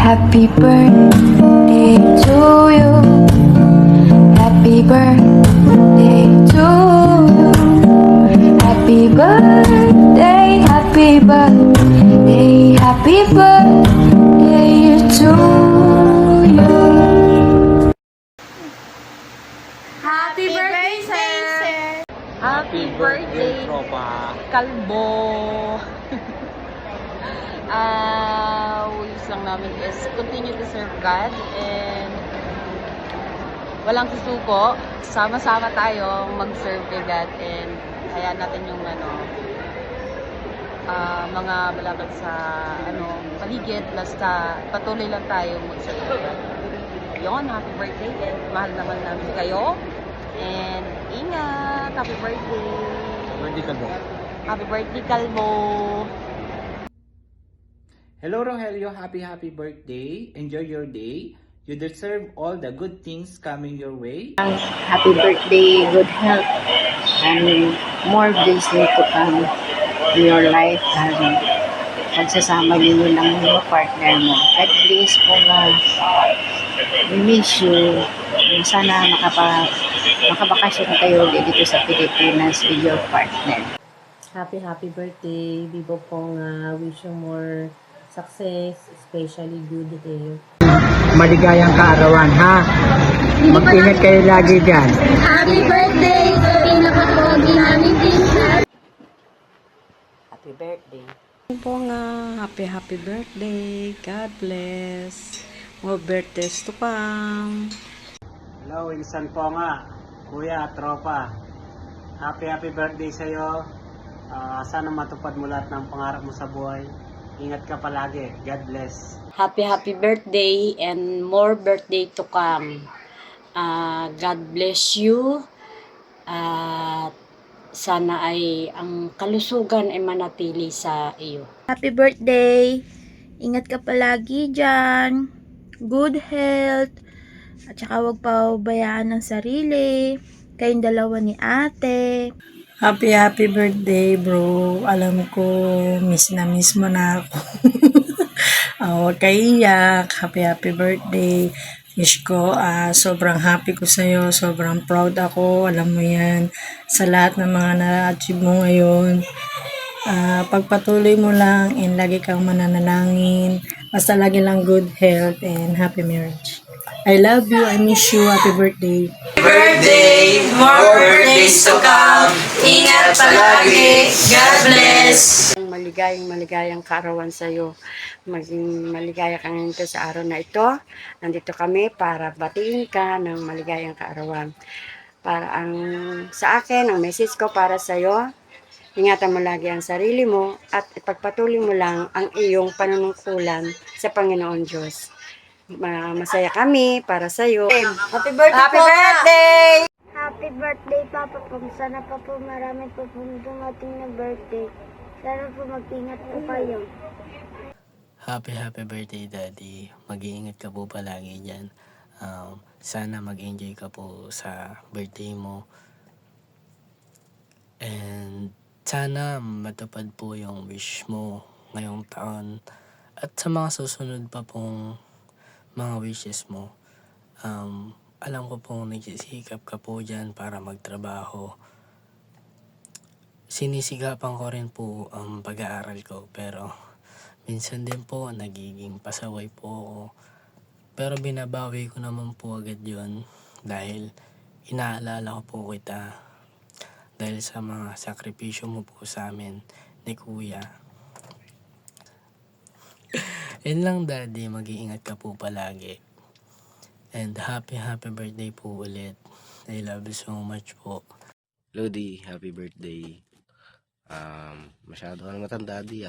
Happy birthday to you. Happy birthday to you. Happy birthday, happy birthday, happy birthday to you. Happy birthday, sir! Happy birthday, tropa. kalbo! Wish lang namin is continue to serve God and walang susuko. Sama-sama tayo mag-serve kay God and hayaan natin yung mga malapit sa paligid. Basta patuloy lang tayo mag-serve kay God. Yun, happy birthday and mahal naman namin kayo. And ingat! Happy birthday! Birthday ka ba? Happy birthday, kalbo! Hello Rogelio, happy birthday. Enjoy your day. You deserve all the good things coming your way. Happy birthday, good health, and more blessings to come in your life. Pagsasama ninyo ng mga partner mo. God bless po nga. We miss you. Sana makabakasyon kayo ulit dito sa Pilipinas with your partner. Happy birthday, Bibo Pong. Wish you more success, especially good health. Maligayang kaarawan, ha? Mag-ingat kayo lagi dyan. Happy birthday sa pinakapogi namin pinsan! Happy birthday! Po nga, happy birthday. God bless. More birthdays to come. Hello, Wilson po nga. Kuya, tropa. Happy birthday sa'yo. Sana matupad mo lahat ng pangarap mo sa buhay. Ingat ka palagi. God bless. Happy birthday and more birthday to come. God bless you. At sana ay ang kalusugan ay manatili sa iyo. Happy birthday! Ingat ka palagi dyan. Good health. At saka huwag pabayaan ng sarili. Kayong dalawa ni ate. Happy birthday, bro. Alam ko, miss mo na ako. Huwag ka iyak. Happy birthday. Wish ko, sobrang happy ko sa'yo. Sobrang proud ako. Alam mo yan. Sa lahat ng mga na-achieve mo ngayon. Pagpatuloy mo lang and lagi kang mananalangin. Basta lagi lang good health and happy marriage. I love you. I miss you. Happy birthday. Birthday! More birthdays to come! Ingat palagi! God bless! Maligayang kaarawan sa iyo. Maging maligaya ka ngayon sa araw na ito. Nandito kami para batiin ka ng maligayang kaarawan. Sa akin, ang message ko para sa iyo, ingatan mo lagi ang sarili mo at ipagpatuloy mo lang ang iyong panunungkulan sa Panginoon Diyos. Masaya kami para sa iyo. Happy birthday! Happy birthday, Papa Pong. Sana pa po marami po pong dumating na birthday. Sana po mag-ingat po kayo. Happy birthday, Daddy. Mag-iingat ka po palagi dyan. Sana mag-enjoy ka po sa birthday mo. And sana matupad po yung wish mo ngayong taon. At sa mga susunod pa pong mga wishes mo. Alam ko pong nagsisikap ka po dyan para magtrabaho. Sinisigapan ko rin po ang pag-aaral ko, pero minsan din po nagiging pasaway po ako. Pero binabawi ko naman po agad yun dahil inaalala ko po kita dahil sa mga sakripisyo mo po sa amin ni Kuya. Yun lang, Daddy, mag-iingat ka po palagi. And happy birthday po ulit. I love you so much po. Lodi, happy birthday. Masyado ka na matanda, di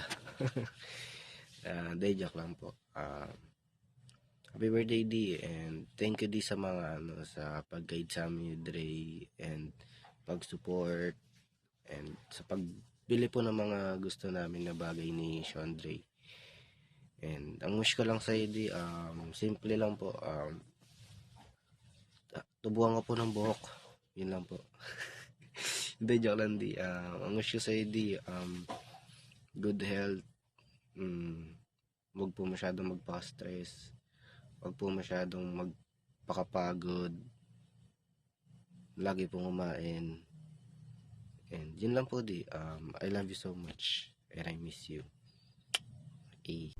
Day, joke lang po. Happy birthday, Di, and thank you, Di, sa mga sa pag-guide sa amin ni Dre and pag-support and sa pagbili po ng mga gusto namin na bagay ni Sean Dre. And ang wish ko lang sa iyo, Di, simple lang po. Tubuhan ko po ng buhok. Yun lang po. Hindi, joke lang, Di. Ang wish ko sa iyo, Di, good health, Huwag po masyadong magpaka-stress. Huwag po masyadong magpakapagod. Lagi pong kumain. And yun lang po di. I love you so much. And I miss you. Okay.